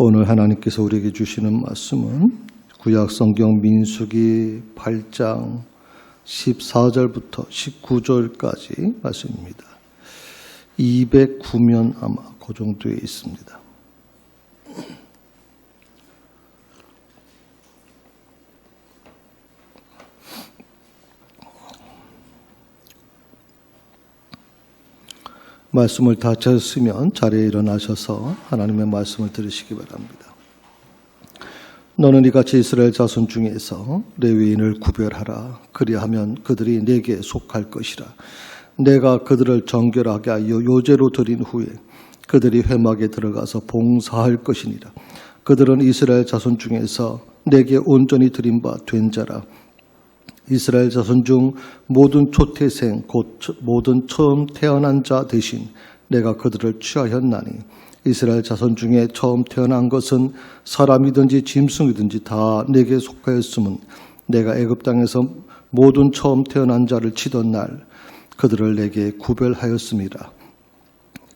오늘 하나님께서 우리에게 주시는 말씀은 구약성경 민수기 8장 14절부터 19절까지 말씀입니다. 209면 아마 그 정도에 있습니다. 말씀을 다 찾으시면 자리에 일어나셔서 하나님의 말씀을 들으시기 바랍니다. 너는 이같이 이스라엘 자손 중에서 레위인을 구별하라. 그리하면 그들이 내게 속할 것이라. 내가 그들을 정결하게 하여 요제로 드린 후에 그들이 회막에 들어가서 봉사할 것이니라. 그들은 이스라엘 자손 중에서 내게 온전히 드린 바 된 자라. 이스라엘 자손 중 모든 초태생 곧 모든 처음 태어난 자 대신 내가 그들을 취하였나니 이스라엘 자손 중에 처음 태어난 것은 사람이든지 짐승이든지 다 내게 속하였음은 내가 애굽 땅에서 모든 처음 태어난 자를 치던 날 그들을 내게 구별하였음이라.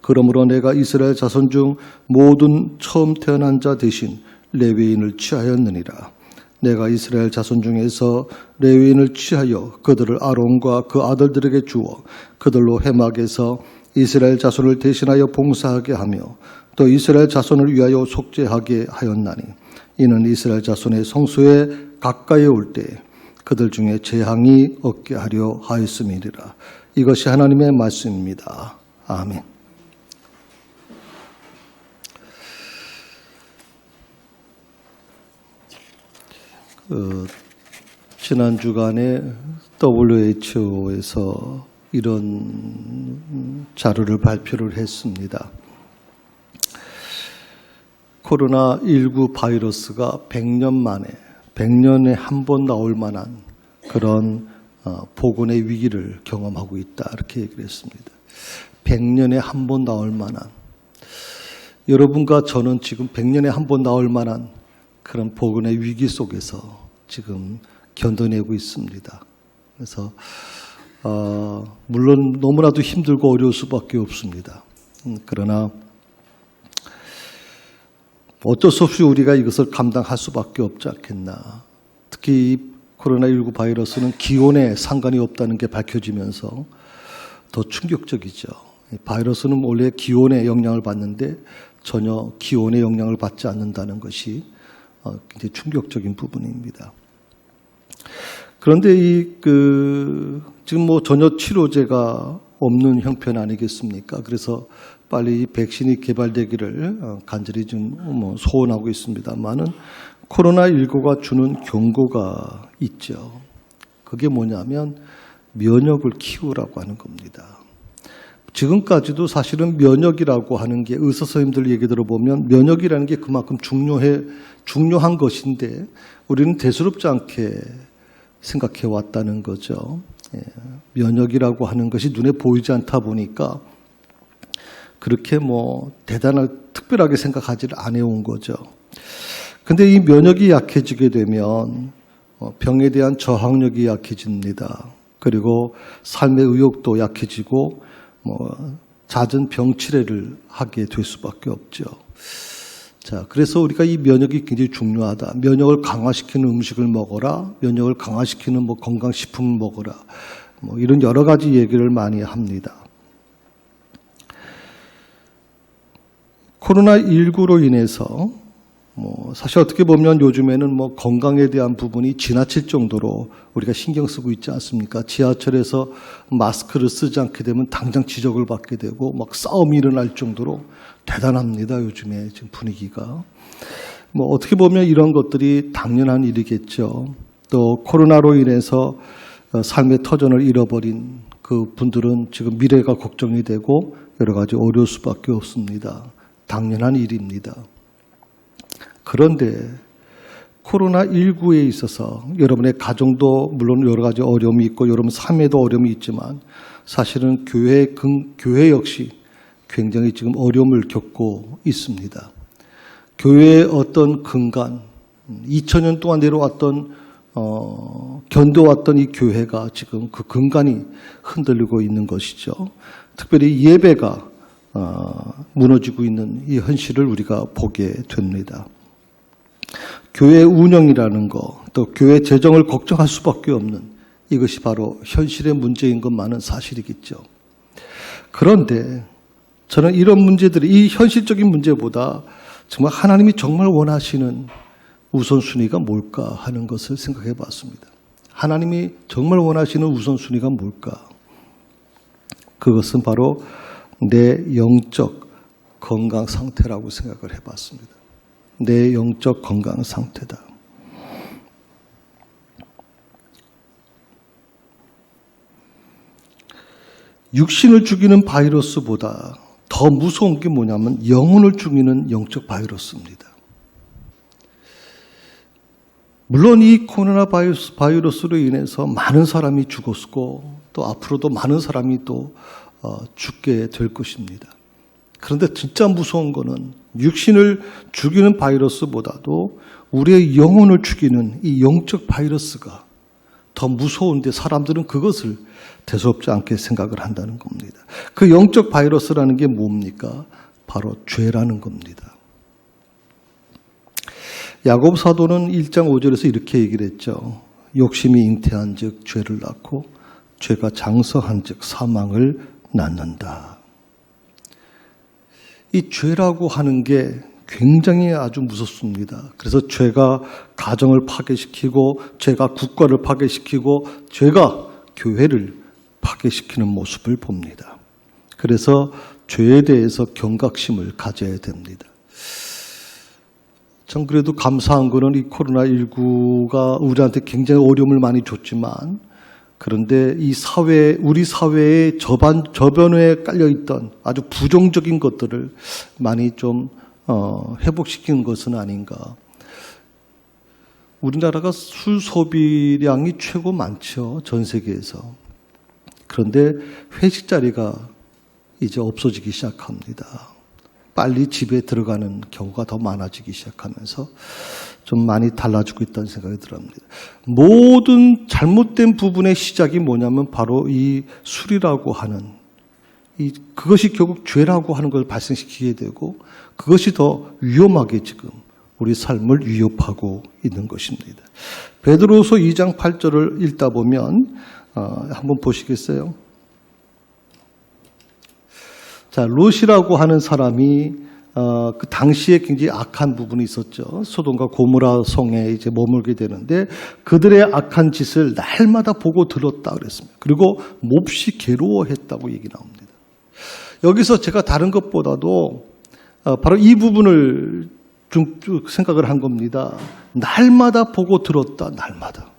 그러므로 내가 이스라엘 자손 중 모든 처음 태어난 자 대신 레위인을 취하였느니라. 내가 이스라엘 자손 중에서 레위인을 취하여 그들을 아론과 그 아들들에게 주어 그들로 회막에서 이스라엘 자손을 대신하여 봉사하게 하며 또 이스라엘 자손을 위하여 속죄하게 하였나니 이는 이스라엘 자손의 성소에 가까이 올 때 그들 중에 재앙이 없게 하려 하였음이니라. 이것이 하나님의 말씀입니다. 아멘. 지난 주간에 WHO에서 이런 자료를 발표를 했습니다. 코로나19 바이러스가 100년 만에 100년에 한 번 나올 만한 그런 보건의 위기를 경험하고 있다. 이렇게 얘기를 했습니다. 100년에 한 번 나올 만한, 여러분과 저는 지금 100년에 한 번 나올 만한 그런 보건의 위기 속에서 지금 견뎌내고 있습니다. 그래서 물론 너무나도 힘들고 어려울 수밖에 없습니다. 그러나 어쩔 수 없이 우리가 이것을 감당할 수밖에 없지 않겠나. 특히 이 코로나19 바이러스는 기온에 상관이 없다는 게 밝혀지면서 더 충격적이죠. 바이러스는 원래 기온에 영향을 받는데 전혀 기온의 영향을 받지 않는다는 것이 굉장히 충격적인 부분입니다. 그런데 지금 전혀 치료제가 없는 형편 아니겠습니까? 그래서 빨리 이 백신이 개발되기를 간절히 좀 소원하고 있습니다만은 코로나19가 주는 경고가 있죠. 그게 뭐냐면 면역을 키우라고 하는 겁니다. 지금까지도 사실은 면역이라고 하는 게 의사 선생님들 얘기 들어보면 면역이라는 게 그만큼 중요한 것인데 우리는 대수롭지 않게 생각해 왔다는 거죠. 면역이라고 하는 것이 눈에 보이지 않다 보니까 그렇게 특별하게 생각하지를 안 해온 거죠. 근데 이 면역이 약해지게 되면 병에 대한 저항력이 약해집니다. 그리고 삶의 의욕도 약해지고 잦은 병치레를 하게 될 수밖에 없죠. 자, 그래서 우리가 이 면역이 굉장히 중요하다. 면역을 강화시키는 음식을 먹어라. 면역을 강화시키는 건강식품을 먹어라. 이런 여러 가지 얘기를 많이 합니다. 코로나19로 인해서 사실 어떻게 보면 요즘에는 건강에 대한 부분이 지나칠 정도로 우리가 신경 쓰고 있지 않습니까? 지하철에서 마스크를 쓰지 않게 되면 당장 지적을 받게 되고 싸움이 일어날 정도로 대단합니다. 요즘에 지금 분위기가. 어떻게 보면 이런 것들이 당연한 일이겠죠. 또 코로나로 인해서 삶의 터전을 잃어버린 그 분들은 지금 미래가 걱정이 되고 여러 가지 어려울 수밖에 없습니다. 당연한 일입니다. 그런데 코로나19에 있어서 여러분의 가정도 물론 여러 가지 어려움이 있고 여러분 삶에도 어려움이 있지만 사실은 교회 역시 굉장히 지금 어려움을 겪고 있습니다. 교회의 어떤 근간, 2000년 동안 내려왔던 견뎌왔던 이 교회가 지금 그 근간이 흔들리고 있는 것이죠. 특별히 예배가 무너지고 있는 이 현실을 우리가 보게 됩니다. 교회 운영이라는 거, 또 교회 재정을 걱정할 수밖에 없는 이것이 바로 현실의 문제인 것만은 사실이겠죠. 그런데 저는 이런 문제들이 이 현실적인 문제보다 정말 하나님이 정말 원하시는 우선순위가 뭘까 하는 것을 생각해 봤습니다. 하나님이 정말 원하시는 우선순위가 뭘까? 그것은 바로 내 영적 건강 상태라고 생각을 해봤습니다. 내 영적 건강 상태다. 육신을 죽이는 바이러스보다 더 무서운 게 뭐냐면 영혼을 죽이는 영적 바이러스입니다. 물론 이 코로나 바이러스로 인해서 많은 사람이 죽었고 또 앞으로도 많은 사람이 또 죽게 될 것입니다. 그런데 진짜 무서운 거는 육신을 죽이는 바이러스보다도 우리의 영혼을 죽이는 이 영적 바이러스가 더 무서운데 사람들은 그것을 대수롭지 않게 생각을 한다는 겁니다. 그 영적 바이러스라는 게 뭡니까? 바로 죄라는 겁니다. 야고보 사도는 1장 5절에서 이렇게 얘기를 했죠. 욕심이 잉태한 즉 죄를 낳고 죄가 장성한 즉 사망을 낳는다. 이 죄라고 하는 게 굉장히 아주 무섭습니다. 그래서 죄가 가정을 파괴시키고 죄가 국가를 파괴시키고 죄가 교회를 파괴시키는 모습을 봅니다. 그래서 죄에 대해서 경각심을 가져야 됩니다. 전 그래도 감사한 거는 이 코로나19가 우리한테 굉장히 어려움을 많이 줬지만 그런데 이 우리 사회의 저변에 깔려있던 아주 부정적인 것들을 많이 좀 회복시키는 것은 아닌가. 우리나라가 술 소비량이 최고 많죠. 전 세계에서. 그런데 회식 자리가 이제 없어지기 시작합니다. 빨리 집에 들어가는 경우가 더 많아지기 시작하면서 좀 많이 달라지고 있다는 생각이 들어옵니다. 모든 잘못된 부분의 시작이 뭐냐면 바로 이 술이라고 하는 그것이 결국 죄라고 하는 걸 발생시키게 되고 그것이 더 위험하게 지금 우리 삶을 위협하고 있는 것입니다. 베드로서 2장 8절을 읽다 보면 한번 보시겠어요? 자, 롯이라고 하는 사람이 그 당시에 굉장히 악한 부분이 있었죠. 소돔과 고모라 성에 이제 머물게 되는데 그들의 악한 짓을 날마다 보고 들었다 그랬습니다. 그리고 몹시 괴로워했다고 얘기 나옵니다. 여기서 제가 다른 것보다도 바로 이 부분을 좀 생각을 한 겁니다. 날마다 보고 들었다, 날마다.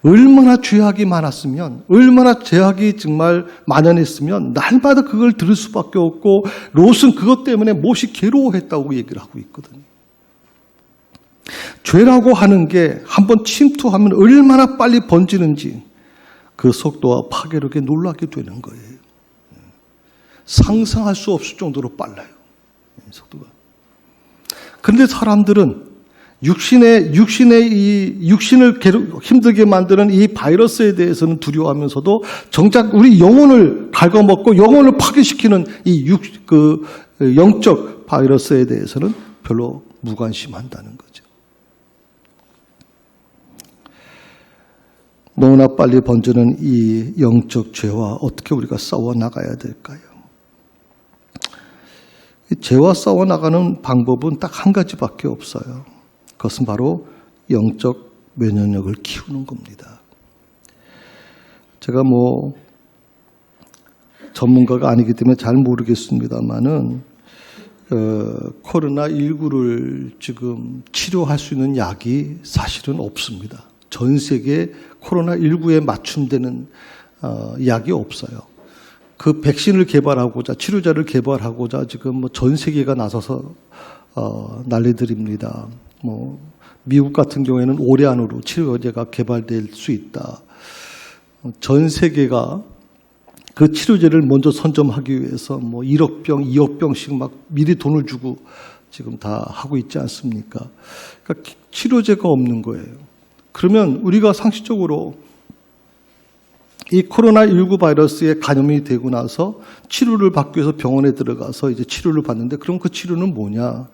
얼마나 죄악이 많았으면, 얼마나 죄악이 정말 만연했으면 날마다 그걸 들을 수밖에 없고 롯은 그것 때문에 몹시 괴로워했다고 얘기를 하고 있거든요. 죄라고 하는 게 한번 침투하면 얼마나 빨리 번지는지 그 속도와 파괴력에 놀라게 되는 거예요. 상상할 수 없을 정도로 빨라요. 속도가. 그런데 사람들은 육신을 힘들게 만드는 이 바이러스에 대해서는 두려워하면서도 정작 우리 영혼을 갉아먹고 영혼을 파괴시키는 이 영적 바이러스에 대해서는 별로 무관심한다는 거죠. 너무나 빨리 번지는 이 영적 죄와 어떻게 우리가 싸워 나가야 될까요? 죄와 싸워 나가는 방법은 딱 한 가지밖에 없어요. 그것은 바로 영적 면역력을 키우는 겁니다. 제가 전문가가 아니기 때문에 잘 모르겠습니다만은 코로나19를 지금 치료할 수 있는 약이 사실은 없습니다. 전 세계에 코로나19에 맞춤되는 약이 없어요. 그 백신을 개발하고자 치료자를 개발하고자 지금 전 세계가 나서서 난리들입니다. 미국 같은 경우에는 올해 안으로 치료제가 개발될 수 있다. 전 세계가 그 치료제를 먼저 선점하기 위해서 1억 병, 2억 병씩 막 미리 돈을 주고 지금 다 하고 있지 않습니까? 그러니까 치료제가 없는 거예요. 그러면 우리가 상식적으로 이 코로나19 바이러스에 감염이 되고 나서 치료를 받기 위해서 병원에 들어가서 이제 치료를 받는데, 그럼 그 치료는 뭐냐?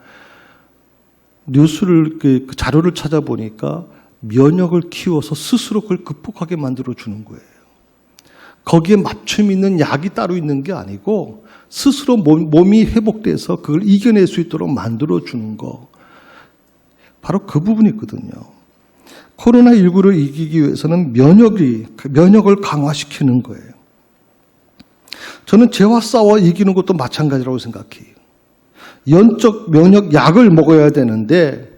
뉴스를, 그 자료를 찾아보니까 면역을 키워서 스스로 그걸 극복하게 만들어주는 거예요. 거기에 맞춤 있는 약이 따로 있는 게 아니고 스스로 몸이 회복돼서 그걸 이겨낼 수 있도록 만들어주는 거. 바로 그 부분이거든요. 코로나19를 이기기 위해서는 면역을 강화시키는 거예요. 저는 죄와 싸워 이기는 것도 마찬가지라고 생각해요. 영적 면역 약을 먹어야 되는데,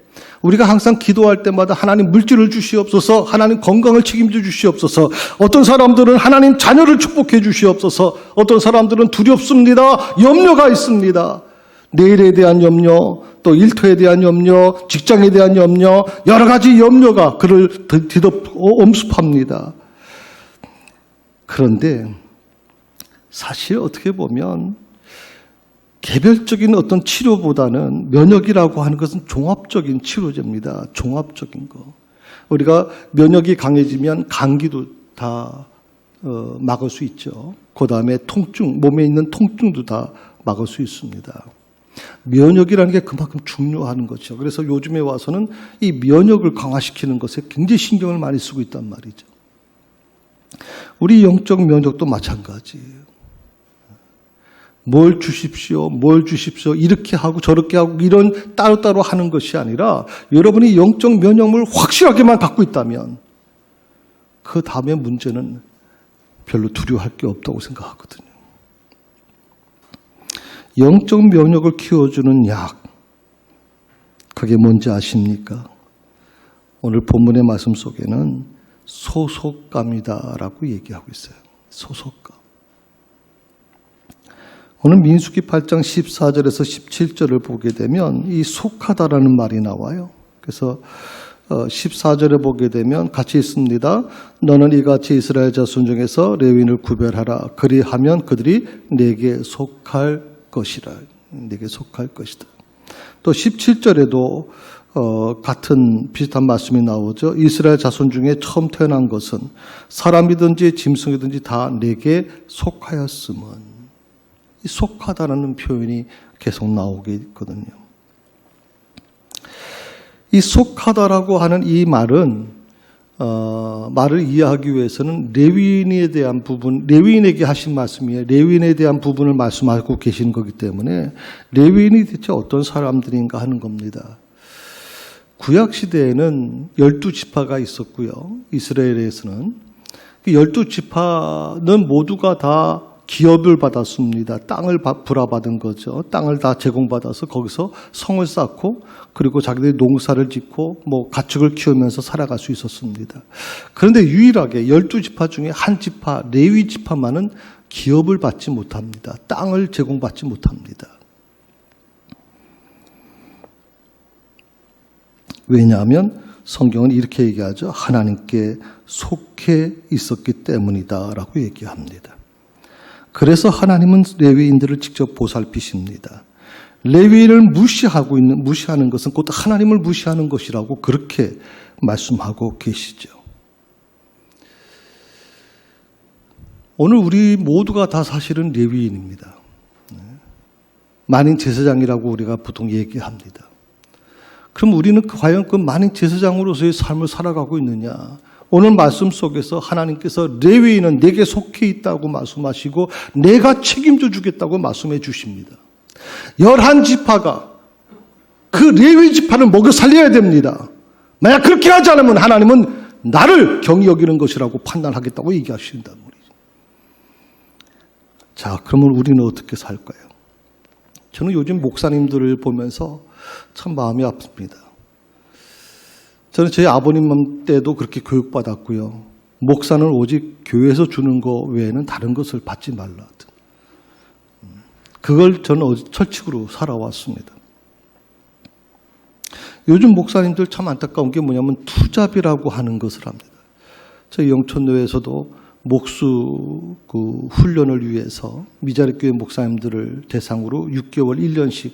우리가 항상 기도할 때마다 하나님 물질을 주시옵소서, 하나님 건강을 책임져 주시옵소서, 어떤 사람들은 하나님 자녀를 축복해 주시옵소서, 어떤 사람들은 두렵습니다, 염려가 있습니다. 내일에 대한 염려, 또 일터에 대한 염려, 직장에 대한 염려, 여러 가지 염려가 그를 엄습합니다. 그런데 사실 어떻게 보면 개별적인 어떤 치료보다는 면역이라고 하는 것은 종합적인 치료제입니다. 종합적인 거. 우리가 면역이 강해지면 감기도 다 막을 수 있죠. 그 다음에 통증, 몸에 있는 통증도 다 막을 수 있습니다. 면역이라는 게 그만큼 중요한 거죠. 그래서 요즘에 와서는 이 면역을 강화시키는 것에 굉장히 신경을 많이 쓰고 있단 말이죠. 우리 영적 면역도 마찬가지예요. 뭘 주십시오, 이렇게 하고 저렇게 하고 이런 따로따로 하는 것이 아니라, 여러분이 영적 면역을 확실하게만 갖고 있다면 그 다음에 문제는 별로 두려워할 게 없다고 생각하거든요. 영적 면역을 키워주는 약, 그게 뭔지 아십니까? 오늘 본문의 말씀 속에는 소속감이다라고 얘기하고 있어요. 소속감. 오늘 민수기 8장 14절에서 17절을 보게 되면 이 속하다라는 말이 나와요. 그래서 14절에 보게 되면 같이 있습니다. 너는 이같이 이스라엘 자손 중에서 레위인을 구별하라. 그리하면 그들이 내게 속할 것이라. 내게 속할 것이다. 또 17절에도 같은 비슷한 말씀이 나오죠. 이스라엘 자손 중에 처음 태어난 것은 사람이든지 짐승이든지 다 내게 속하였음은. 이 속하다라는 표현이 계속 나오게 있거든요. 이 속하다라고 하는 이 말은 말을 이해하기 위해서는 레위인에 대한 부분, 레위인에게 하신 말씀이에요. 레위인에 대한 부분을 말씀하고 계신 거기 때문에 레위인이 대체 어떤 사람들인가 하는 겁니다. 구약 시대에는 12지파가 있었고요. 이스라엘에서는 12지파는 모두가 다 기업을 받았습니다. 땅을 불화받은 거죠. 땅을 다 제공받아서 거기서 성을 쌓고, 그리고 자기들이 농사를 짓고 가축을 키우면서 살아갈 수 있었습니다. 그런데 유일하게 12지파 중에 한 지파, 레위 지파만은 기업을 받지 못합니다. 땅을 제공받지 못합니다. 왜냐하면 성경은 이렇게 얘기하죠. 하나님께 속해 있었기 때문이다라고 얘기합니다. 그래서 하나님은 레위인들을 직접 보살피십니다. 레위인을 무시하는 것은 곧 하나님을 무시하는 것이라고 그렇게 말씀하고 계시죠. 오늘 우리 모두가 다 사실은 레위인입니다. 만인 제사장이라고 우리가 보통 얘기합니다. 그럼 우리는 과연 그 만인 제사장으로서의 삶을 살아가고 있느냐? 오늘 말씀 속에서 하나님께서 레위인은 내게 속해 있다고 말씀하시고 내가 책임져 주겠다고 말씀해 주십니다. 11지파가 그 레위 지파를 먹여 살려야 됩니다. 만약 그렇게 하지 않으면 하나님은 나를 경히 여기는 것이라고 판단하겠다고 얘기하신단 말이죠. 자, 그러면 우리는 어떻게 살까요? 저는 요즘 목사님들을 보면서 참 마음이 아픕니다. 저는 저희 아버님 때도 그렇게 교육받았고요. 목사는 오직 교회에서 주는 거 외에는 다른 것을 받지 말라. 그걸 저는 철칙으로 살아왔습니다. 요즘 목사님들 참 안타까운 게 뭐냐면 투잡이라고 하는 것을 합니다. 저희 영천교회에서도 목수 훈련을 위해서 미자립교회 목사님들을 대상으로 6개월 1년씩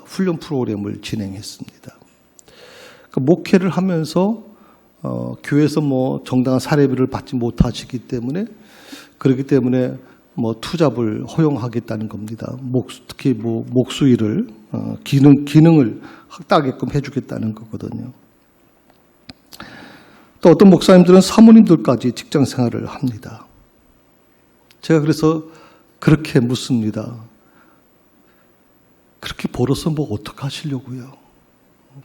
훈련 프로그램을 진행했습니다. 목회를 하면서 교회에서 뭐 정당한 사례비를 받지 못하시기 때문에 그렇기 때문에 뭐 투잡을 허용하겠다는 겁니다. 특히 뭐 목수일을 기능을 따게끔 해주겠다는 거거든요. 또 어떤 목사님들은 사모님들까지 직장 생활을 합니다. 제가 그래서 그렇게 묻습니다. 그렇게 벌어서 뭐 어떡하시려고요?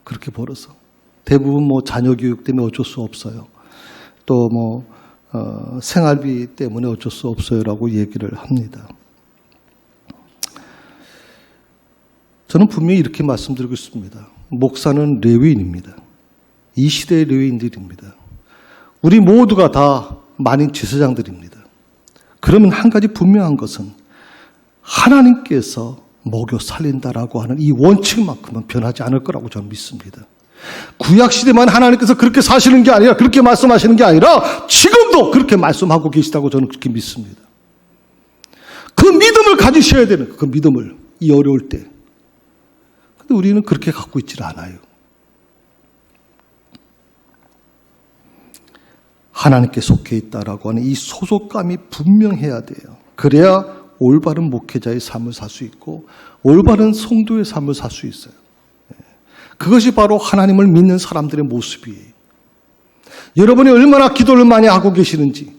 그렇게 벌어서. 대부분 뭐 자녀 교육 때문에 어쩔 수 없어요. 또 뭐 생활비 때문에 어쩔 수 없어요라고 얘기를 합니다. 저는 분명히 이렇게 말씀드리고 있습니다. 목사는 레위인입니다. 이 시대의 레위인들입니다. 우리 모두가 다 만인 제사장들입니다. 그러면 한 가지 분명한 것은 하나님께서 먹여 살린다라고 하는 이 원칙만큼은 변하지 않을 거라고 저는 믿습니다. 구약시대만 하나님께서 그렇게 사시는 게 아니라 그렇게 말씀하시는 게 아니라 지금도 그렇게 말씀하고 계시다고 저는 그렇게 믿습니다. 그 믿음을 가지셔야 되는 그 믿음을 이 어려울 때. 근데 우리는 그렇게 갖고 있질 않아요. 하나님께 속해 있다라고 하는 이 소속감이 분명해야 돼요. 그래야 올바른 목회자의 삶을 살 수 있고 올바른 성도의 삶을 살 수 있어요. 그것이 바로 하나님을 믿는 사람들의 모습이에요. 여러분이 얼마나 기도를 많이 하고 계시는지,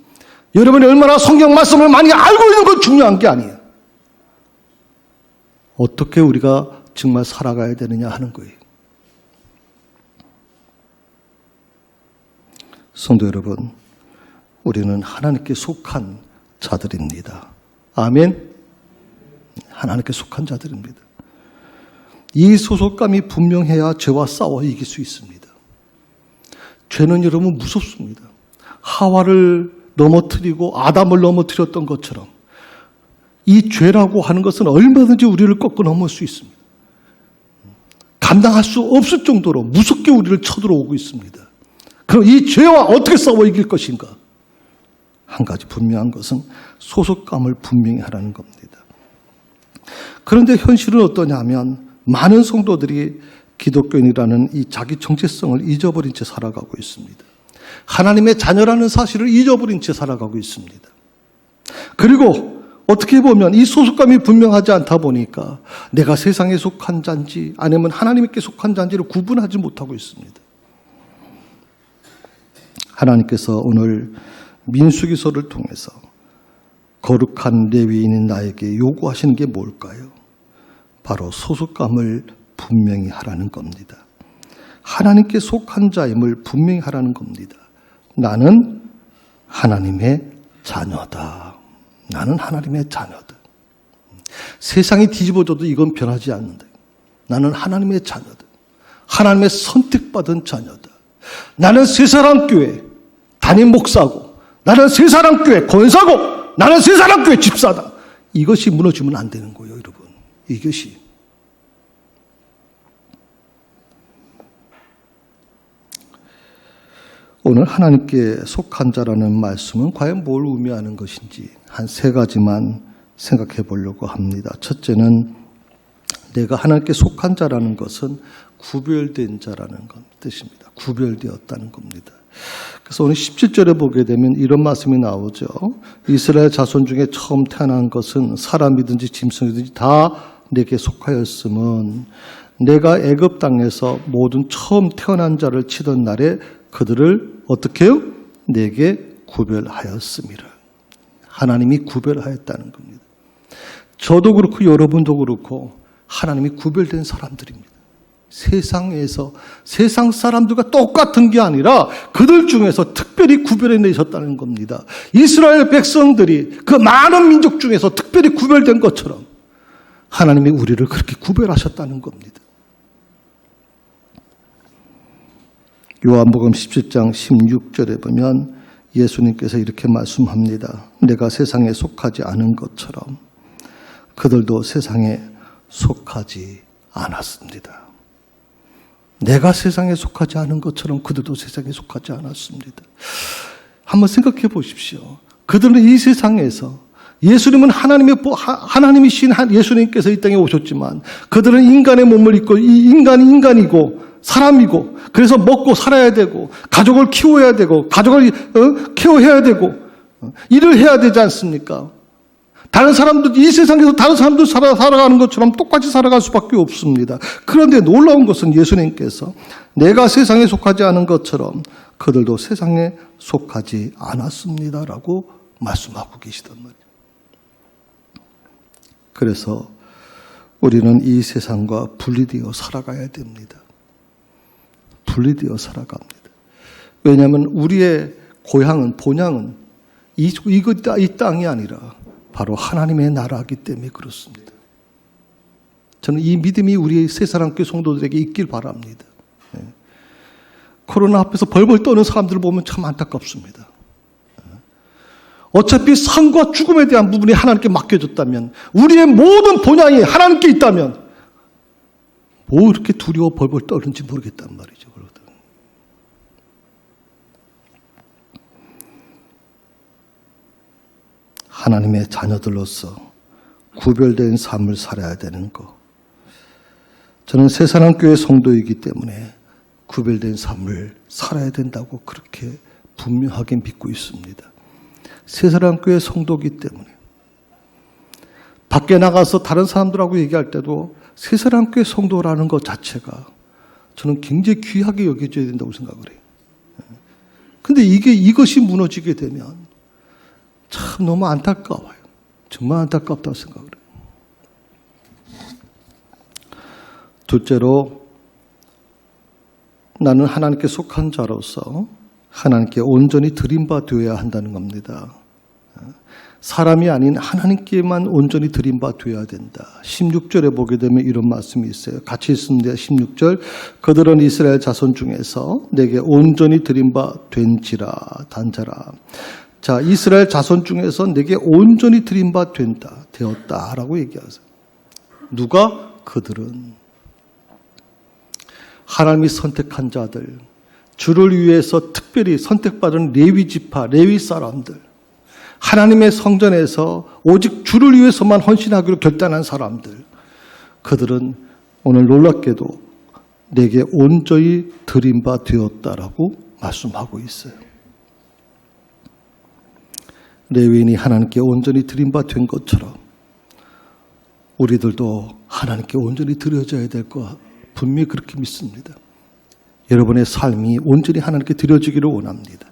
여러분이 얼마나 성경 말씀을 많이 알고 있는 건 중요한 게 아니에요. 어떻게 우리가 정말 살아가야 되느냐 하는 거예요. 성도 여러분, 우리는 하나님께 속한 자들입니다. 아멘. 하나님께 속한 자들입니다. 이 소속감이 분명해야 죄와 싸워 이길 수 있습니다. 죄는 여러분 무섭습니다. 하와를 넘어뜨리고 아담을 넘어뜨렸던 것처럼 이 죄라고 하는 것은 얼마든지 우리를 꺾어 넘을 수 있습니다. 감당할 수 없을 정도로 무섭게 우리를 쳐들어오고 있습니다. 그럼 이 죄와 어떻게 싸워 이길 것인가? 한 가지 분명한 것은 소속감을 분명히 하라는 겁니다. 그런데 현실은 어떠냐면 많은 성도들이 기독교인이라는 이 자기 정체성을 잊어버린 채 살아가고 있습니다. 하나님의 자녀라는 사실을 잊어버린 채 살아가고 있습니다. 그리고 어떻게 보면 이 소속감이 분명하지 않다 보니까 내가 세상에 속한 자인지 아니면 하나님께 속한 자인지를 구분하지 못하고 있습니다. 하나님께서 오늘 민수기서를 통해서 거룩한 레위인인 나에게 요구하시는 게 뭘까요? 바로 소속감을 분명히 하라는 겁니다. 하나님께 속한 자임을 분명히 하라는 겁니다. 나는 하나님의 자녀다. 나는 하나님의 자녀다. 세상이 뒤집어져도 이건 변하지 않는다. 나는 하나님의 자녀다. 하나님의 선택받은 자녀다. 나는 새사랑교회 담임 목사고, 나는 새사랑교회 권사고, 나는 새사랑교회 집사다. 이것이 무너지면 안 되는 거예요, 여러분. 이것이. 오늘 하나님께 속한 자라는 말씀은 과연 뭘 의미하는 것인지 한 세 가지만 생각해 보려고 합니다. 첫째는 내가 하나님께 속한 자라는 것은 구별된 자라는 뜻입니다. 구별되었다는 겁니다. 그래서 오늘 17절에 보게 되면 이런 말씀이 나오죠. 이스라엘 자손 중에 처음 태어난 것은 사람이든지 짐승이든지 다 내게 속하였음은 내가 애굽 땅에서 모든 처음 태어난 자를 치던 날에 그들을 어떻게 해요? 내게 구별하였음이라. 하나님이 구별하였다는 겁니다. 저도 그렇고 여러분도 그렇고 하나님이 구별된 사람들입니다. 세상에서 세상 사람들과 똑같은 게 아니라 그들 중에서 특별히 구별해내셨다는 겁니다. 이스라엘 백성들이 그 많은 민족 중에서 특별히 구별된 것처럼 하나님이 우리를 그렇게 구별하셨다는 겁니다. 요한복음 17장 16절에 보면 예수님께서 이렇게 말씀합니다. 내가 세상에 속하지 않은 것처럼 그들도 세상에 속하지 않았습니다. 내가 세상에 속하지 않은 것처럼 그들도 세상에 속하지 않았습니다. 한번 생각해 보십시오. 그들은 이 세상에서 예수님은 하나님이신 예수님께서 이 땅에 오셨지만 그들은 인간의 몸을 입고 이 인간이 인간이고 사람이고 그래서 먹고 살아야 되고 가족을 키워야 되고 가족을 케어해야 되고 일을 해야 되지 않습니까? 다른 사람들, 이 세상에서 다른 사람들 살아가는 것처럼 똑같이 살아갈 수밖에 없습니다. 그런데 놀라운 것은 예수님께서 내가 세상에 속하지 않은 것처럼 그들도 세상에 속하지 않았습니다라고 말씀하고 계시단 말이에요. 그래서 우리는 이 세상과 분리되어 살아가야 됩니다. 분리되어 살아갑니다. 왜냐하면 우리의 고향은, 본향은 이 땅이 아니라 바로 하나님의 나라이기 때문에 그렇습니다. 저는 이 믿음이 우리 새사랑교회 성도들에게 있길 바랍니다. 코로나 앞에서 벌벌 떠는 사람들을 보면 참 안타깝습니다. 어차피 삶과 죽음에 대한 부분이 하나님께 맡겨졌다면, 우리의 모든 본향이 하나님께 있다면 뭐 이렇게 두려워 벌벌 떠는지 모르겠단 말이죠. 하나님의 자녀들로서 구별된 삶을 살아야 되는 것. 저는 새사랑교회 성도이기 때문에 구별된 삶을 살아야 된다고 그렇게 분명하게 믿고 있습니다. 새사랑교회 성도이기 때문에 밖에 나가서 다른 사람들하고 얘기할 때도 새사랑교회 성도라는 것 자체가 저는 굉장히 귀하게 여겨져야 된다고 생각을 해요. 근데 이것이 무너지게 되면 참 너무 안타까워요. 정말 안타깝다고 생각을 해요. 둘째로, 나는 하나님께 속한 자로서 하나님께 온전히 드림받아야 한다는 겁니다. 사람이 아닌 하나님께만 온전히 드림받아야 된다. 16절에 보게 되면 이런 말씀이 있어요. 같이 있습니다. 16절. 그들은 이스라엘 자손 중에서 내게 온전히 드림받된지라 단자라. 자, 이스라엘 자손 중에서 내게 온전히 드림바 되었다라고 얘기하세요. 누가? 그들은 하나님이 선택한 자들, 주를 위해서 특별히 선택받은 레위 지파, 레위 사람들, 하나님의 성전에서 오직 주를 위해서만 헌신하기로 결단한 사람들, 그들은 오늘 놀랍게도 내게 온전히 드림바 되었다라고 말씀하고 있어요. 레위인이 하나님께 온전히 드림받은 것처럼 우리들도 하나님께 온전히 드려져야 될 것 분명히 그렇게 믿습니다. 여러분의 삶이 온전히 하나님께 드려지기를 원합니다.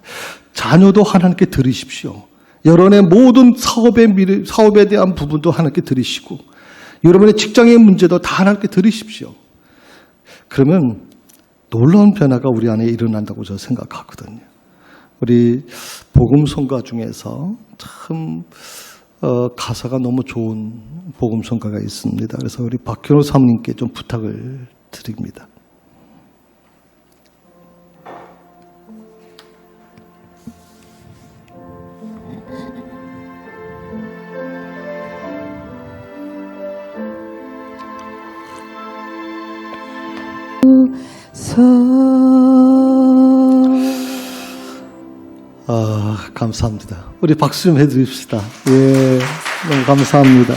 자녀도 하나님께 드리십시오. 여러분의 모든 사업에 대한 부분도 하나님께 드리시고 여러분의 직장의 문제도 다 하나님께 드리십시오. 그러면 놀라운 변화가 우리 안에 일어난다고 저는 생각하거든요. 우리 복음성가 중에서 참 가사가 너무 좋은 복음성가가 있습니다. 그래서 우리 박현호 사모님께 좀 부탁을 드립니다. 감사합니다. 우리 박수 좀 해드립시다. 예, 너무 감사합니다.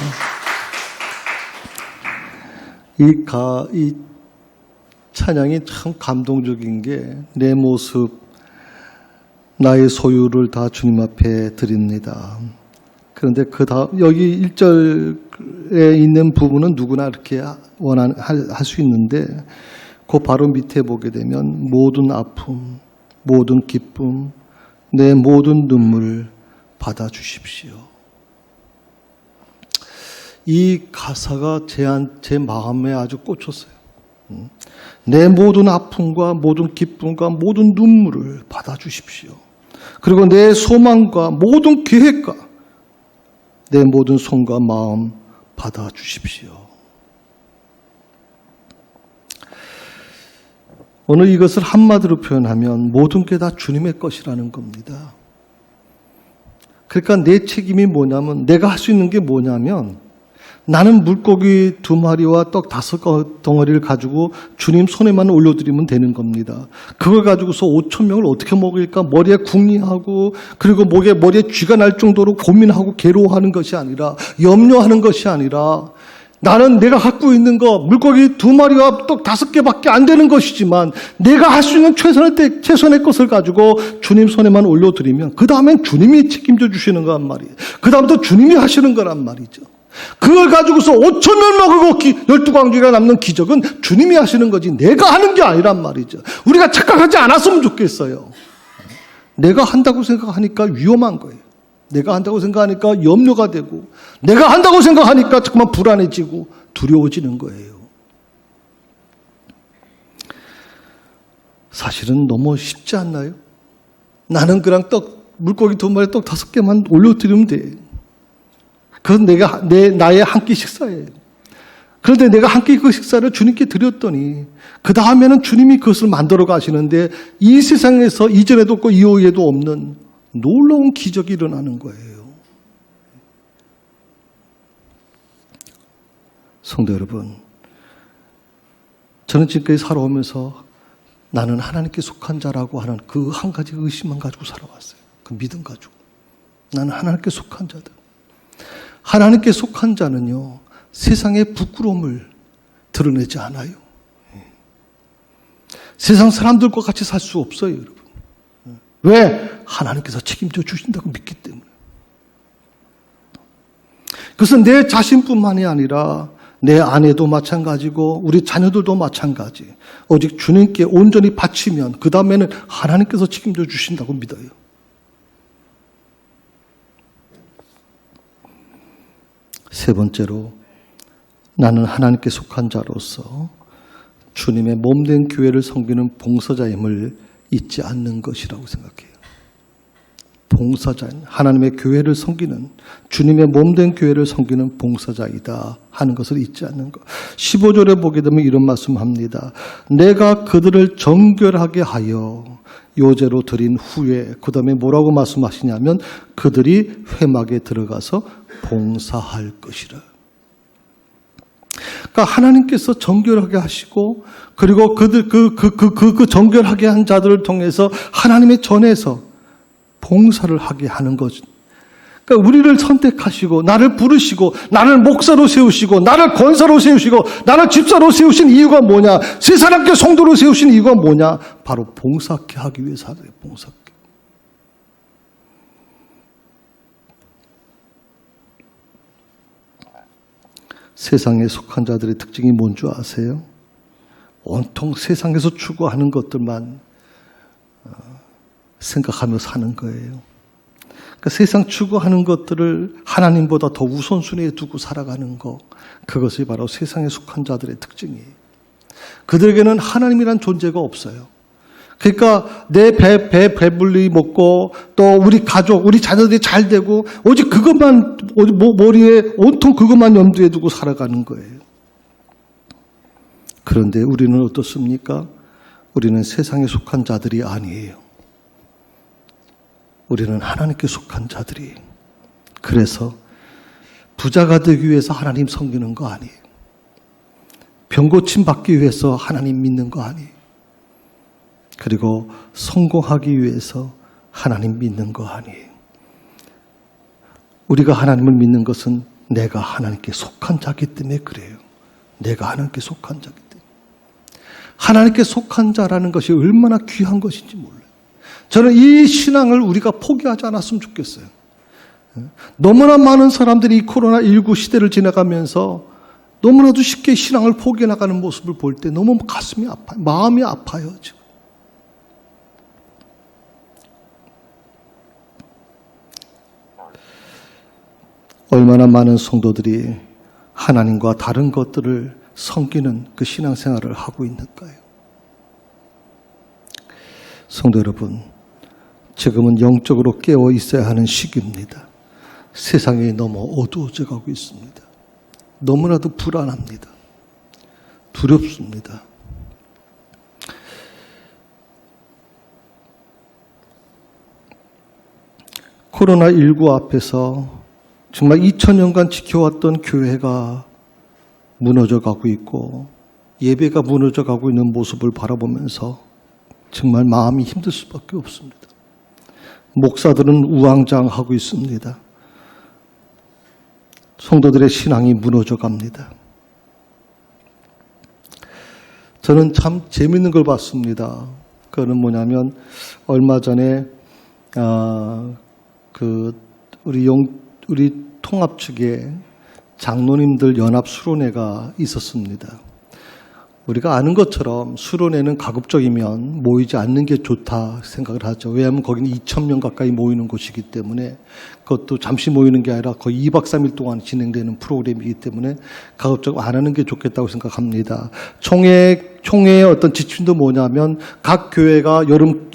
이 찬양이 참 감동적인 게 내 모습, 나의 소유를 다 주님 앞에 드립니다. 그런데 여기 1절에 있는 부분은 누구나 이렇게 할 수 있는데 그 바로 밑에 보게 되면 모든 아픔, 모든 기쁨, 내 모든 눈물을 받아주십시오. 이 가사가 제 마음에 아주 꽂혔어요. 내 모든 아픔과 모든 기쁨과 모든 눈물을 받아주십시오. 그리고 내 소망과 모든 계획과 내 모든 손과 마음 받아주십시오. 오늘 이것을 한마디로 표현하면 모든 게 다 주님의 것이라는 겁니다. 그러니까 내 책임이 뭐냐면, 내가 할 수 있는 게 뭐냐면, 나는 물고기 2마리와 떡 5덩어리를 가지고 주님 손에만 올려드리면 되는 겁니다. 그걸 가지고서 5,000명을 어떻게 먹일까 머리에 궁리하고, 그리고 머리에 쥐가 날 정도로 고민하고 괴로워하는 것이 아니라, 염려하는 것이 아니라, 나는 내가 갖고 있는 거 물고기 2마리와 떡 5개밖에 안 되는 것이지만 내가 할 수 있는 최선의 것을 가지고 주님 손에만 올려드리면 그 다음엔 주님이 책임져 주시는 거란 말이에요. 그 다음부터 주님이 하시는 거란 말이죠. 그걸 가지고서 5,000명 먹고 12광주리가 남는 기적은 주님이 하시는 거지 내가 하는 게 아니란 말이죠. 우리가 착각하지 않았으면 좋겠어요. 내가 한다고 생각하니까 위험한 거예요. 내가 한다고 생각하니까 염려가 되고 내가 한다고 생각하니까 자꾸만 불안해지고 두려워지는 거예요. 사실은 너무 쉽지 않나요? 나는 그냥 물고기 2마리 떡 5개만 올려드리면 돼. 그건 나의 한 끼 식사예요. 그런데 내가 한 끼 그 식사를 주님께 드렸더니 그 다음에는 주님이 그것을 만들어 가시는데 이 세상에서 이전에도 없고 이후에도 없는 놀라운 기적이 일어나는 거예요. 성도 여러분, 저는 지금까지 살아오면서 나는 하나님께 속한 자라고 하는 그 한 가지 의심만 가지고 살아왔어요. 그 믿음 가지고. 나는 하나님께 속한 자다. 하나님께 속한 자는요, 세상의 부끄러움을 드러내지 않아요. 세상 사람들과 같이 살 수 없어요, 여러분. 왜? 하나님께서 책임져 주신다고 믿기 때문에. 그것은 내 자신뿐만이 아니라 내 아내도 마찬가지고 우리 자녀들도 마찬가지. 오직 주님께 온전히 바치면 그 다음에는 하나님께서 책임져 주신다고 믿어요. 세 번째로 나는 하나님께 속한 자로서 주님의 몸된 교회를 섬기는 봉사자임을 잊지 않는 것이라고 생각해요. 봉사자인 하나님의 교회를 섬기는 주님의 몸된 교회를 섬기는 봉사자이다 하는 것을 잊지 않는 것. 15절에 보게 되면 이런 말씀합니다. 내가 그들을 정결하게 하여 요제로 드린 후에 그 다음에 뭐라고 말씀하시냐면 그들이 회막에 들어가서 봉사할 것이라. 그러니까 하나님께서 정결하게 하시고 그리고 그 정결하게 한 자들을 통해서 하나님의 전에서 봉사를 하게 하는 거죠. 그러니까 우리를 선택하시고 나를 부르시고 나를 목사로 세우시고 나를 권사로 세우시고 나를 집사로 세우신 이유가 뭐냐? 세 사람께 성도로 세우신 이유가 뭐냐? 바로 봉사케 하기 위해서 하래요. 봉사케. 세상에 속한 자들의 특징이 뭔 줄 아세요? 온통 세상에서 추구하는 것들만 생각하며 사는 거예요. 그러니까 세상 추구하는 것들을 하나님보다 더 우선순위에 두고 살아가는 것, 그것이 바로 세상에 속한 자들의 특징이에요. 그들에게는 하나님이란 존재가 없어요. 그러니까 내 배불리 먹고 또 우리 가족, 우리 자녀들이 잘 되고 오직 그것만 머리에 온통 그것만 염두에 두고 살아가는 거예요. 그런데 우리는 어떻습니까? 우리는 세상에 속한 자들이 아니에요. 우리는 하나님께 속한 자들이. 그래서 부자가 되기 위해서 하나님 섬기는 거 아니에요. 병고침 받기 위해서 하나님 믿는 거 아니에요. 그리고 성공하기 위해서 하나님 믿는 거 아니에요. 우리가 하나님을 믿는 것은 내가 하나님께 속한 자기 때문에 그래요. 내가 하나님께 속한 자기 때문에. 하나님께 속한 자라는 것이 얼마나 귀한 것인지 몰라요. 저는 이 신앙을 우리가 포기하지 않았으면 좋겠어요. 너무나 많은 사람들이 이 코로나19 시대를 지나가면서 너무나도 쉽게 신앙을 포기해 나가는 모습을 볼 때 너무 가슴이 아파요. 마음이 아파요. 지금. 얼마나 많은 성도들이 하나님과 다른 것들을 섬기는 그 신앙생활을 하고 있는가요? 성도 여러분, 지금은 영적으로 깨어 있어야 하는 시기입니다. 세상이 너무 어두워져 가고 있습니다. 너무나도 불안합니다. 두렵습니다. 코로나19 앞에서 정말 2000년간 지켜왔던 교회가 무너져 가고 있고 예배가 무너져 가고 있는 모습을 바라보면서 정말 마음이 힘들 수밖에 없습니다. 목사들은 우왕좌왕하고 있습니다. 성도들의 신앙이 무너져 갑니다. 저는 참 재밌는 걸 봤습니다. 그거는 뭐냐면 얼마 전에 우리 통합 측에 장로님들 연합 수련회가 있었습니다. 우리가 아는 것처럼 수련회는 가급적이면 모이지 않는 게 좋다 생각을 하죠. 왜냐하면 거기는 2,000명 가까이 모이는 곳이기 때문에, 그것도 잠시 모이는 게 아니라 거의 2박 3일 동안 진행되는 프로그램이기 때문에 가급적 안 하는 게 좋겠다고 생각합니다. 총회의 어떤 지침도 뭐냐면 각 교회가 여름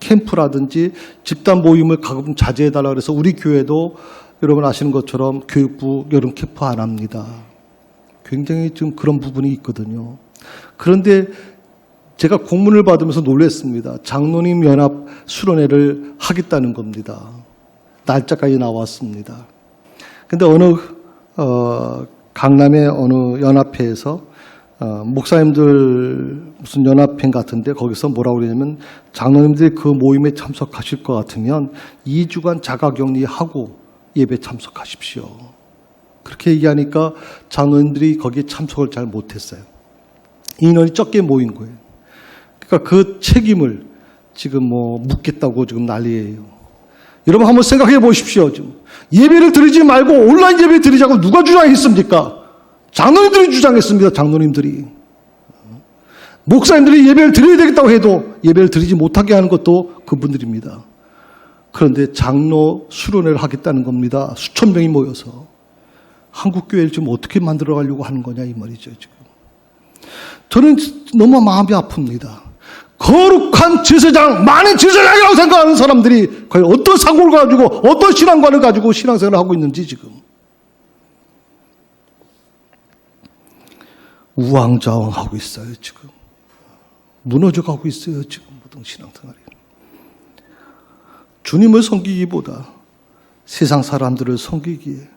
캠프라든지 집단 모임을 가끔 자제해달라 그래서 우리 교회도 여러분 아시는 것처럼 교육부 여름 캠프 안 합니다. 굉장히 좀 그런 부분이 있거든요. 그런데 제가 공문을 받으면서 놀랐습니다. 장로님 연합 수련회를 하겠다는 겁니다. 날짜까지 나왔습니다. 근데 강남의 어느 연합회에서 목사님들 무슨 연합회 같은데 거기서 뭐라고 그러냐면 장로님들이 그 모임에 참석하실 것 같으면 2주간 자가격리하고 예배 참석하십시오. 그렇게 얘기하니까 장로님들이 거기에 참석을 잘 못했어요. 인원이 적게 모인 거예요. 그러니까 그 책임을 지금 묻겠다고 지금 난리예요. 여러분 한번 생각해 보십시오. 지금 예배를 드리지 말고 온라인 예배 드리자고 누가 주장했습니까? 장로님들이 주장했습니다. 장로님들이. 목사님들이 예배를 드려야 되겠다고 해도 예배를 드리지 못하게 하는 것도 그분들입니다. 그런데 장로 수련회를 하겠다는 겁니다. 수천 명이 모여서. 한국 교회를 지금 어떻게 만들어 가려고 하는 거냐 이 말이죠. 지금 저는 너무 마음이 아픕니다. 거룩한 제사장, 많은 제사장이라고 생각하는 사람들이 과연 어떤 사고를 가지고 어떤 신앙관을 가지고 신앙생활을 하고 있는지 지금 우왕좌왕하고 있어요. 지금 무너져가고 있어요. 지금 모든 신앙생활이. 주님을 섬기기보다 세상 사람들을 섬기기에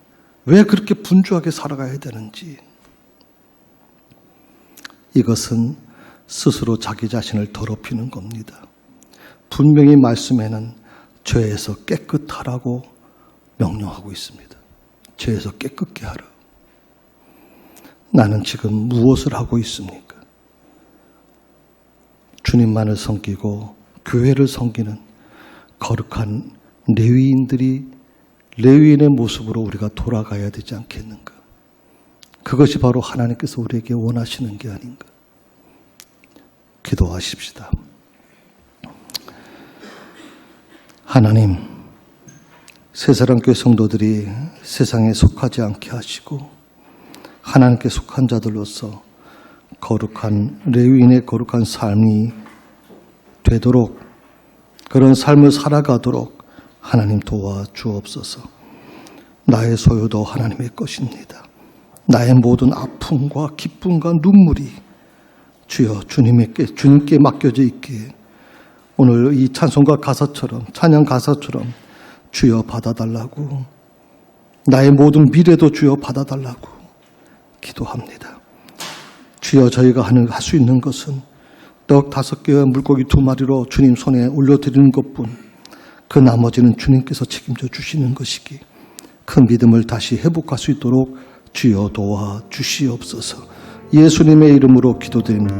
왜 그렇게 분주하게 살아가야 되는지, 이것은 스스로 자기 자신을 더럽히는 겁니다. 분명히 말씀에는 죄에서 깨끗하라고 명령하고 있습니다. 죄에서 깨끗게 하라. 나는 지금 무엇을 하고 있습니까? 주님만을 섬기고 교회를 섬기는 거룩한 레위인의 모습으로 우리가 돌아가야 되지 않겠는가? 그것이 바로 하나님께서 우리에게 원하시는 게 아닌가? 기도하십시다. 하나님, 새사랑교회 성도들이 세상에 속하지 않게 하시고 하나님께 속한 자들로서 거룩한 레위인의 거룩한 삶이 되도록, 그런 삶을 살아가도록 하나님 도와주옵소서. 나의 소유도 하나님의 것입니다. 나의 모든 아픔과 기쁨과 눈물이 주여 주님께 맡겨져 있기에 오늘 이 찬송가 가사처럼, 찬양 가사처럼 주여 받아달라고, 나의 모든 미래도 주여 받아달라고 기도합니다. 주여, 저희가 할 수 있는 것은 떡 5개와 물고기 2마리로 주님 손에 올려드리는 것뿐, 그 나머지는 주님께서 책임져 주시는 것이기 그 믿음을 다시 회복할 수 있도록 주여 도와주시옵소서. 예수님의 이름으로 기도드립니다.